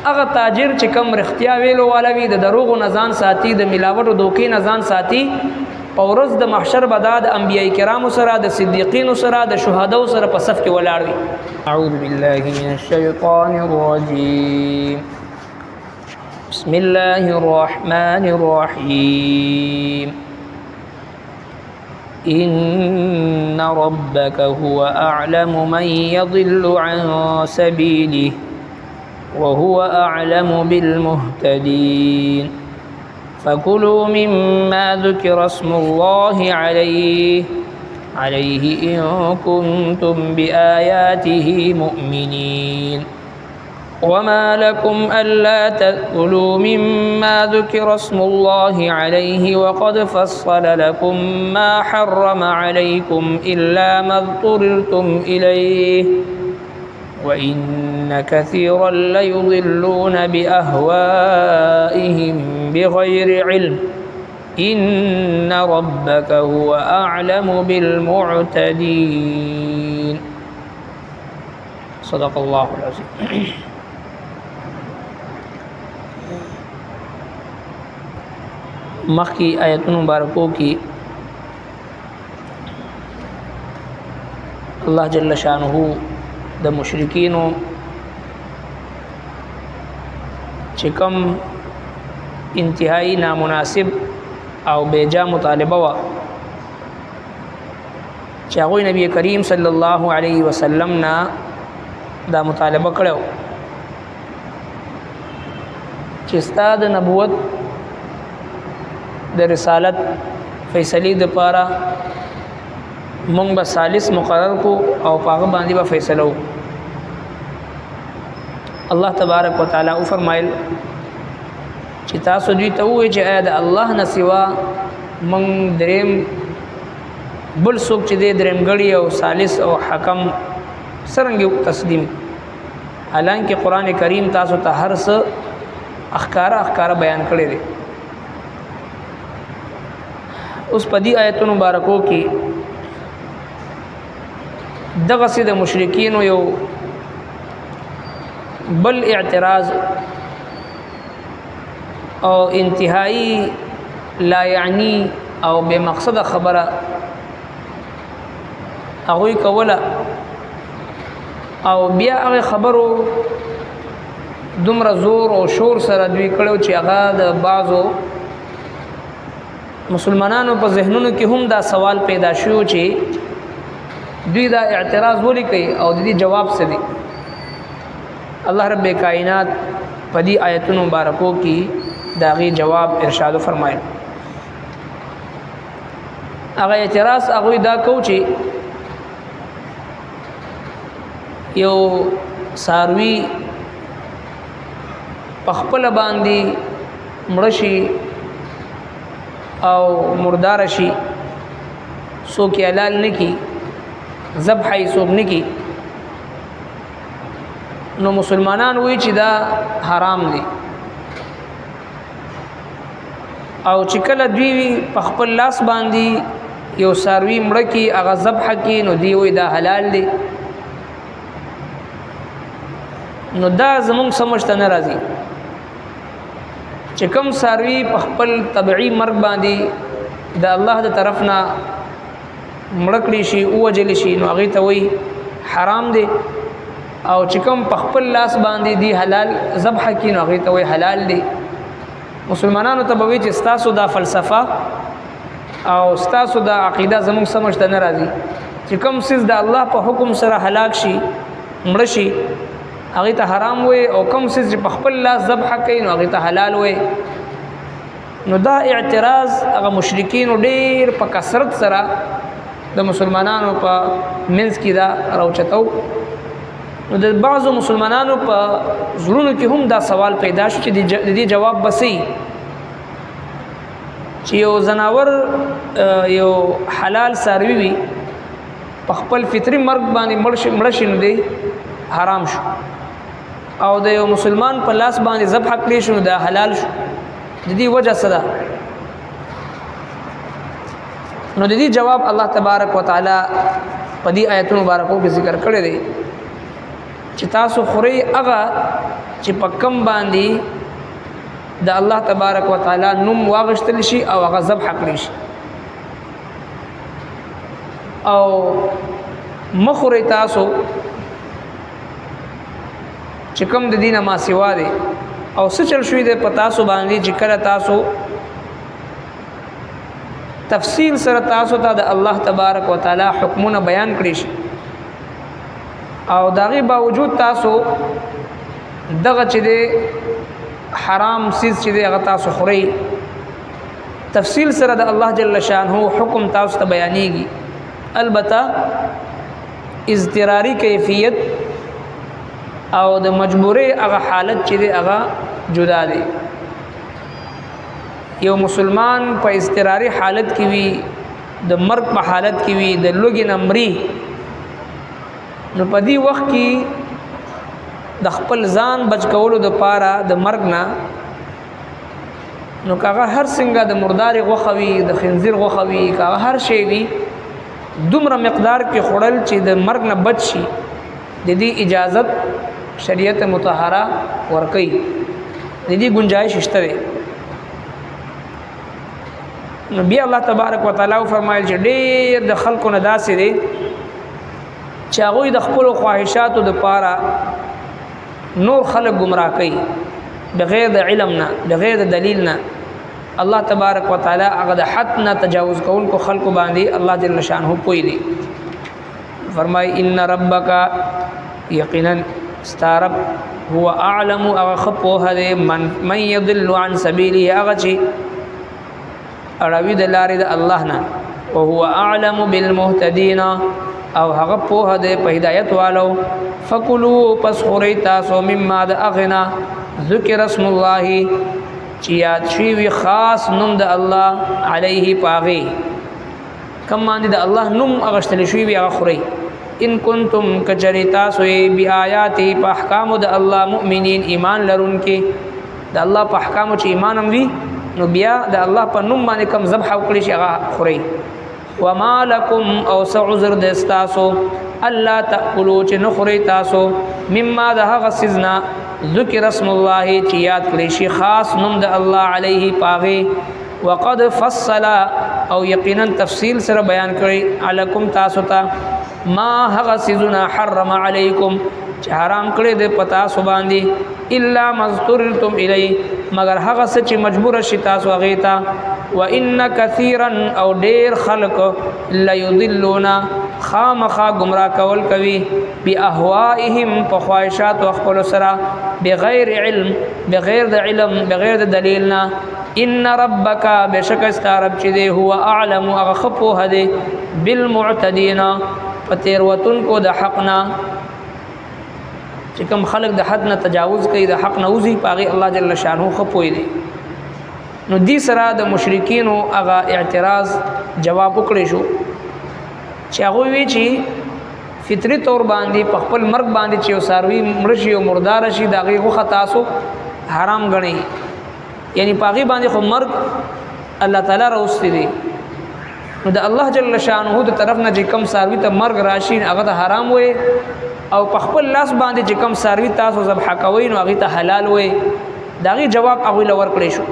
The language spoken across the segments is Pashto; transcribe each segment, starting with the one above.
هغه تاجر چې کم رښتیا ویلو والا وي د دروغو نه ځان ساتي د ملاوټ او دوکې نه ځان ساتي په ورځ د محشر به دا د انبیای کرامو سره د صدیقینو سره د شهداو سره په صف کې ولاړ وي. اعوذ بالله من الشیطان الرجیم بسم الله الرحمن الرحیم إن ربك هو أعلم من يضل عن سبيله وهو أعلم بالمهتدين فكلوا مما ذكر اسم الله عليه إن كنتم بآياته مؤمنين وما لكم ألا تأكلوا مما ذكر اسم الله عليه وقد فصل لكم ما حرم عليكم إلا ما اضطررتم إليه وإن كثيرا ليضلون بأهوائهم بغير علم إن ربك هو أعلم بالمعتدين صدق الله العظيم. مخی آیتونو مبارکو کی الله جل شانه د مشرکینو چې کوم انتهایی نامناسب او بیجا مطالبه وا چې هغه نبی کریم صلی الله علیه وسلم نا دا مطالبه کړو چې ستاد نبوت د رسالت فیصله د پاره مونږ به ثالث مقرر کو او پاغه باندې به فیصله وکړو. الله تبارک وتعالى او فرمایل چې تاسو دوی ته وایي چې اې د الله نه سوا مونږ دریم بل څوک چې د دریم غړي او ثالث او حکم سرنګ تسلیم. حالانکه قران کریم تاسو ته هر څه اخکارا بیان کړی دی. اوس په دې آیتونو مبارکو کې دغه سي د مشرکین یو بل اعتراض او انتهایی لا یعنی او بے مقصد خبره هغه کوله او بیا هغه خبرو دومره زور او شور سره دوی کړو چې هغه د بعضو مسلمانانو په ذهنونو کې هم دا سوال پیدا شو چې دوی دا اعتراض ولې کوي او د دې جواب څه دی. الله رب کائنات په دې آیتونو مبارکو کې دا غي جواب ارشاد فرمایي. هغه اعتراض هغه دا کو چې یو ساروی پخپل باندې مړشي او مردار شي سو کې حلال نه کی ذبح یې سوب نه کی نو مسلمانان وایي چې دا حرام دي او چې کله دوی په خپل لاس باندې یو ساروی مړه کی هغه ذبح کی نو دی وایي دا حلال دي. نو دا زمونږ سمجھ ته نه راځي چې کوم ساروی په خپل طبيعي مرګ باندې د الله د طرف نه مړکړي شي او وجل شي نو هغه ته وایي حرام دي او چې کوم په خپل لاس باندې دی حلال ذبح کی نو هغه ته وایي حلال دي. مسلمانانو ته به وایي چې ستاسو دا فلسفه او ستاسو دا عقیده زموږ سمجھ ته نه راځي چې کوم څه د الله په حکم سره هلاک شي مړ شي هغه ته حرام وي او کوم څه چې په خپل لاس ذبح کوي نو هغه ته حلال وي. نو دا اعتراض هغه مشرکین ډېر په کثرت سره د مسلمانانو په منځ کې دا راوچتو. نو د بعضو مسلمانانو په زړونو کې هم دا سوال پیدا شو چې د دې جواب بسې چې یو زناور یو حلال ساروی وي په خپل فطري مرګ باندې مړ شي نو دی حرام شو او د یو مسلمان په لاس باندې ذبح کړی شو دا حلال شو. د دې وجه څه ده؟ نو د دې جواب الله تبارک وتعالى په دې آیتونو مبارکو کې ذکر کړی دی چې تاسو خوري هغه چې په کم باندې د الله تبارک وتعالى نوم واغشتل شي او هغه ذبح کړی شي او مخوري تاسو چې کوم د دینه ما سوا دي او څه چل شوی دی په تاسو باندې چې کله تاسو تفصیل سره تاسو ته د الله تبارک وتعالى حکمونه بیان کړی شي او داغي باوجود تاسو دغه چې دی حرام سیز چې دی هغه تاسو خوري تفصیل سره د الله جل شانه حکم تاسو ته بیانېږي البته اضطراری کیفیت او د مجبوري هغه حالت چې دی هغه جدا دی یو مسلمان په اضطراری حالت کې وي د مرګ په حالت کې وي د لوګي نمرې نو په دې وخت کې د خپل ځان بچ کولو د پاره د مرګ نه نو کاغه هر څنګه د مردار غوخوي د خنزیر غوخوي کاغه هر شی وي دومره مقدار کې خړل چې د مرګ نه بچ شي د دې اجازت شریعت مطهره ورکي د دې گنجائش شته نو بیا الله تبارک وتعالى فرمایل چې ډېر د خلکو نه داسې دي چې هغه د خپل خواهشاتو د پاره نور خلق گمراه کوي بغیر د علم نه بغیر د دلیل نه الله تبارک وتعالى هغه د حد نه تجاوز کوونکو خلکو باندې الله جل شانه پوي دي فرمای ان ربک یقینا استرب هو اعلم او خپوه من يضل عن سبيله هغه چې اړوي د لارې د الله نه او هو اعلم بالمهتدين او هغه په د هدایت والو فکلوا پس خوري تاسو مما د اغنا ذکر اسم الله چې یاد شي وی خاص نوم د الله علیه پاغي کم باندې د الله نوم اغشتل شي وی هغه خوري ان کنتم کجریتا سوی بیاات په احکام د الله مؤمنین ایمان لرونکي د الله په احکام چې ایمان هم وی نو بیا د الله په نوم باندې کم ذبح وکړي شي هغه خوري وما لكم او سعذر دستاسو الله تاكلوا چې نخوري تاسو مما ده غسزنا ذکر اسم الله چې یاد کړی شي خاص نوم د الله علیه پاغي وقد فصل او یقینا تفصیل سره بیان کړی علیکم تاسو ته ما غسزنا حرم علیکم چې حرام کړی د پتا سو باندې الا مذترتم الی مگر هغه چې مجبور شي تاسو هغه ته وان كثيرا او ډیر خلق لا يضلون خامخا گمراه کول کوي باهوائهم په خواهشات او خپل سره بغیر علم بغیر د علم بغیر د دلیلنا ان ربک بشک استرب چې دی هو اعلم اغخفو هدي بالمعتدين پتیر وتن کو د حقنا چې کوم خلق د حد نه تجاوز کوي د حق نه وزي پاغي الله جل شانه خپوي دي نو دې سره د مشرکین او هغه اعتراض جواب وکړي شو چې هغه وی چې فطری تور باندې په خپل مرګ باندې چې ساروي مرشي او مردار شي دغه خو خطاسو حرام غني یعنی پاغي باندې خو مرګ الله تعالی راوستي دي نو د الله جل شانه د طرف نه چې کم ساروي ته مرګ راشي هغه ته حرام وي او په خپل لاس باندې چې کم ساروي تاسو ذبح کوي نو هغه ته حلال وي دغه جواب هغه لور کړی شو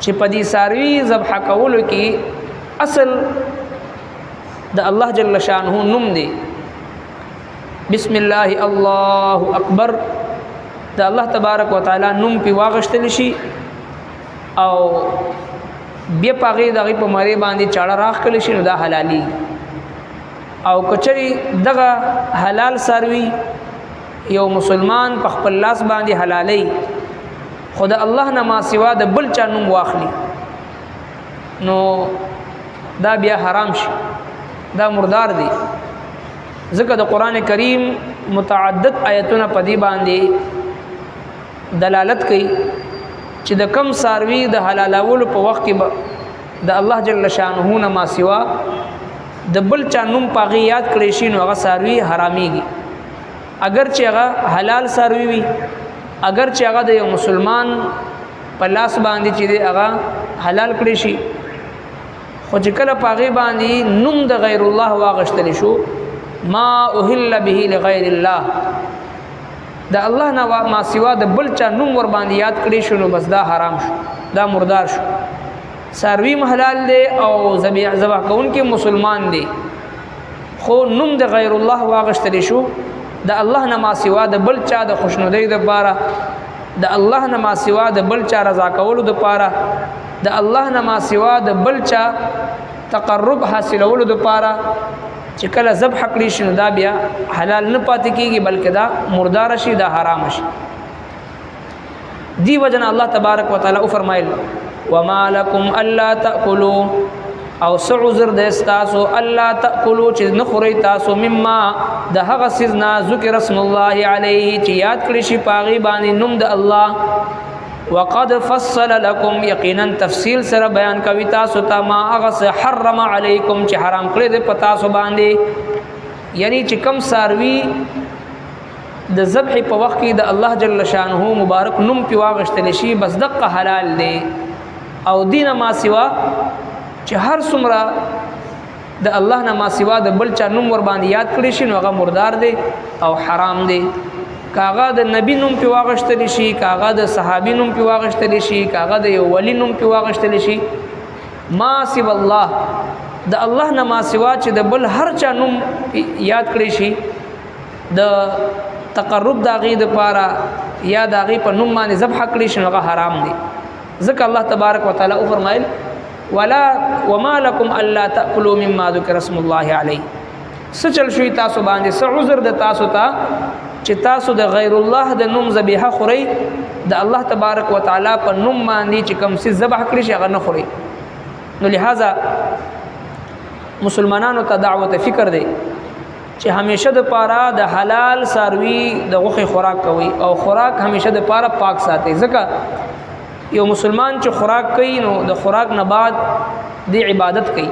چې په دې ساروي ذبح کولو کې اصل د الله جل شانه نوم دی بسم الله الله اکبر د الله تبارک وتعالى نوم په واغشتل شي او بیا پاغي دغه په مری باندې چاړه راخ کړي شي نو دا حلالي او کچري دغه حلال ساروي یو مسلمان په خپل لاس باندې حلالي خدا الله نه ما سوا د بل چا نوم واخلي نو دا بیا حرام شي دا مردار دي ځکه د قران کریم متعدد آیتونه په دې باندې دلالت کوي چې د کم ساروي د حلالولو په وخت کې د الله جل شانه نه ما سوا د بل چا نوم پاغي یاد کړی شي نو هغه ساروي حراميږي اگر چې هغه حلال ساروي وي اگر چې هغه د یو مسلمان په لاس باندې چې هغه حلال کړی شي خو چې کله پاغي باندې نوم د غیر الله واغشتل شو ما اهل به لغیر الله د الله نه ما سوا د بل چا نوم ور باندې یاد کړی شو نو بس دا حرام شو، دا مردار شو. ساروی حلال دی او ذبح کوونکی مسلمان دی، خو نوم د غیر الله واغشتلی شو د الله نه ما سوا د بل چا د خوشنودۍ دپاره، د الله نه ما سوا د بل چا رضا کولو دپاره، د الله نه ما سوا د بل چا تقرب حاصلولو دپاره چې کله ذبح کړی شي نو دا بیا حلال نه پاتې کېږي بلکې دا مردار شي، دا حرام شي. دی وجه نه الله تبارک وتعالی وفرمایل وما لکم الا تاکلوا، او څه عذر دی ستاسو الا تاکلوا چې نه خورئ تاسو مما د هغه څیز نه ذکر اسم الله علیه چې یاد کړی شي په هغې باندې نوم د الله، وقد فصل لكم یقینا تفصیل سره بیان کوي تاسو ته ما هغه څه حرم علیکم چې حرام کړی دی په تاسو باندې. یعنی چې کم ساروي د ذبح په وخت کې د الله جل شانه مبارک نوم پې واغشتلی شي بس دقه حلال دی، او دینه ما سوا چې هر څومره د الله نه ما سوا د بل چا نوم ور باندې یاد کړی شي نو هغه مردار دی او حرام دی. کاغه د نبی نوم په واغشتلی شي، کاغه د صحابي نوم په واغشتلی شي، کاغه د یو ولی نوم په واغشتلی شي، ما سوا الله د الله نه ما سوا چې د بل هر چا نوم یاد کړی شي د تقرب د هغې دپاره یا د هغې په نوم باندې ذبح کړی شي نو هغه حرام دی. ځکه الله تبارک وتعالی وفرمایل وما لکم الا تاکلوا مما ذکر اسم الله علیه. څه چل شوي تاسو باندې، څه عذر د تاسو ته چې تاسو د غیر الله د نوم ذبیحه خورئ، د الله تبارک وتعالی په نوم باندې چې کوم څیز ذبح کړی شي هغه نه خورئ. نو لہذا مسلمانانو ته دعوت فکر دی چې همیشه د پاره د حلال ساروي د غوښې خوراک کوي او خوراک همیشه د پاره پاک ساتي. ځکه یو مسلمان چې خوراک کوي نو د خوراک نه بعد دی عبادت کوي.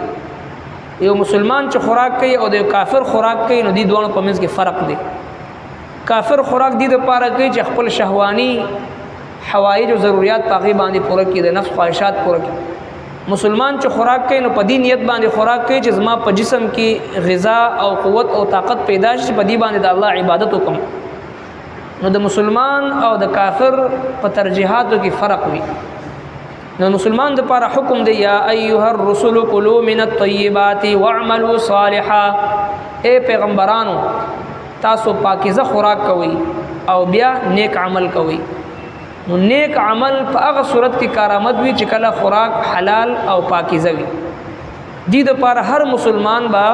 یو مسلمان چې خوراک کوي او د کافر خوراک کوي نو دی دوانو په منځ کې فرق دی. کافر خوراک دی د پاره کوي چې خپل شهوانی حوایج او ضرورت په هغې باندې پوره کړي، د نفس خواهشات پوره کړي. مسلمان چې خوراک کوي نو په دې نیت باندې خوراک کوي چې زما په جسم کې غذا او قوت او طاقت پیدا شي، په دې باندې د الله عبادت وکړم. نو د مسلمان او د کافر په ترجیحاتو کې فرق وي. نو مسلمان د پاره حکم دی یا ایها الرسل کلوا من الطیبات واعملوا صالحا، اے پیغمبرانو تاسو پاکیزه خوراک کوئ او بیا نیک عمل کوئ. نو نیک عمل په هغه صورت کې کارآمد وي چې کله خوراک حلال او پاکیزه وي. دې دپاره هر مسلمان با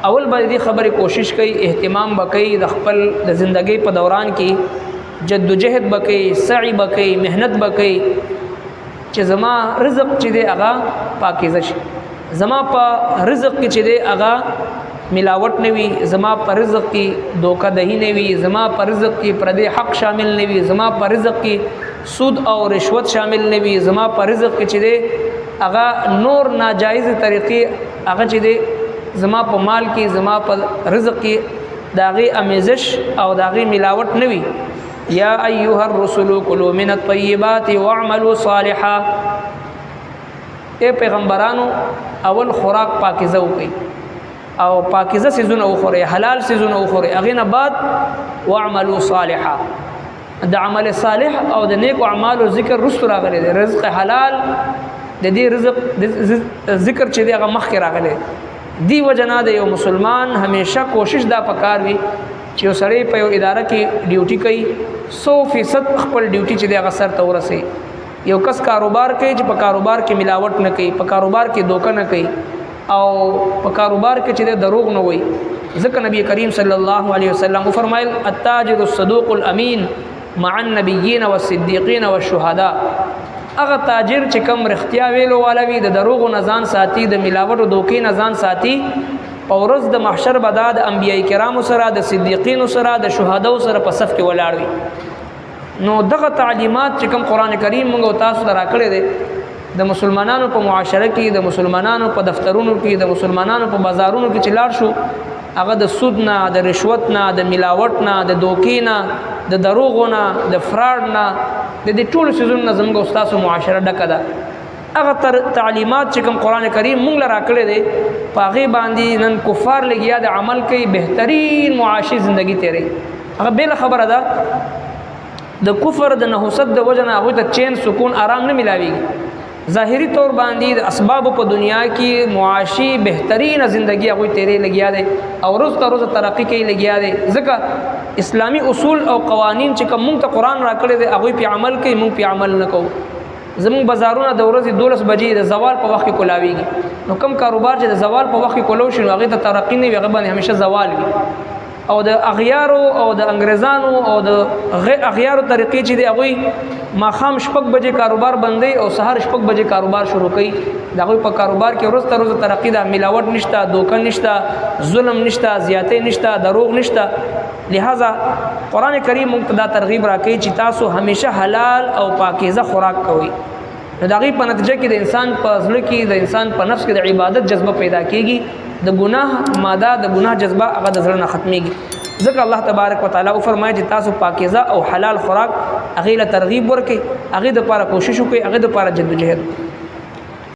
اول به دې خبرې کوشش کوي، اهتمام به کوي، د خپل د زندګۍ په دوران کې جدوجهد به کوي، سعی به کوي، محنت به کوي چې زما رزق چې دی هغه پاکیزه شي، زما په رزق کې چې دی هغه ملاوت نه وي، زما په رزق کې دوکه دهي نه وي، زما په رزق کې پردې حق شامل نه وي، زما په رزق کې سود او رشوت شامل نه وي، زما په رزق کې چې دی هغه نور ناجایز طریقې هغه چې دی زما په مال کې، زما په رزق کې د هغې امیزش او د هغې ملاوت نه وي. یا ایها الرسل کلوا من الطیبات واعملوا صالحا، اے پیغمبرانو اول خوراک پاکیزه وکړئ او پاکیزه سیزونه وخورئ، حلال سیزونه وخورئ، هغې نه بعد واعملوا صالحا، د عمل صالح او د نیکو اعمالو ذکر رستو راغلی دی. رزق حلال د دې رزق ذکر چې دی هغه مخکې راغلی. دی وجه نه د یو مسلمان همیشه کوشش دا پکار وي چې یو سړی په یو اداره کې ډیوټي کوي 100% خپل ډیوټي چې دی هغه سر ته ورسوي. یو کس کاروبار کوي چې په کاروبار کې ملاوت نه کوي، په کاروبار کې دوکه نه کوي او په کاروبار کې چې دروغ نه وي. ځکه نبی کریم صلی الله علیه وسلم فرمایل التاجر الصدوق الامین مع النبیین والصدیقین والشهداء، هغه تاجر چې کم رښتیا ویلو والا وي، د دروغو نه ځان ساتي، د ملاوت او دوکې نه ځان ساتي، په ورځ د محشر به دا د انبیای کرامو سره، د صدیقینو سره، د شهداو سره په صف کې ولاړ وي. نو دغه تعلیمات چې کوم قرآن کریم موږ او تاسو ته راکړی دی د مسلمانانو په معاشره کې، د مسلمانانو په دفترونو کې، د مسلمانانو په بازارونو کې چې لاړ شو، هغه د سود نه، د رشوت نه، د ملاوت نه، د دوکې نه، د دروغو نه، د فراډ نه، د دې ټولو څیزونو نه زموږ او ستاسو معاشره ډکه ده. هغه تعلیمات چې کوم قرآن کریم موږ له راکړی دی په هغې باندې نن کفار لګیا د عمل کوي، بهترین معاشي زندگی تیروي. هغه بل خبره ده د کفر د نحوست د وجنه هغه ته چین سکون آرام نه ملاويږي ظاهری طور باندې د اسباب په دنیا کې معاشي بهترین زندگی هغه تیرې لګیا دي او روز تر روز ترقی کوي لګیا دي ځکه اسلامی اصول او قوانین چې کوم ته قران راکړي دي هغه په عمل کوي مونږ په عمل نه کوو زمون بازارونه د ورځې 12 بجې د زوال په وخت کې کولاويږي نو کم کاروبار چې د زوال په وخت کې کولو شي هغه ته ترقی نه وي هغه باندې همیشه زوال وي او د اغیارو او د انګريزانو او د اغیارو طریقې چې دی هغه ماخام شپږ بجې کاروبار بندي او سحر شپږ بجې کاروبار شروع کوي دا په کاروبار کې روز تر روز ترقی دا ملاوت نشته دوکه نشته ظلم نشته زیاتې نشته دروغ نشته لہذا قران کریم مقتدا ترغیب راکړي چې تاسو همیشه حلال او پاکیزه خوراک کوئ نو دا غي په نتیجه کې د انسان په ځل کې د انسان په نفس کې د عبادت جذبه پیدا کیږي د ګناه ماده د ګناه جذبه هغه د ځل نه ختميږي ځکه الله تبارک وتعالى او فرمایي چې تاسو پاکیزه او حلال خوراک هغه له ترغیب ورکړي هغه د لپاره کوشش وکړي هغه د لپاره جدوجہد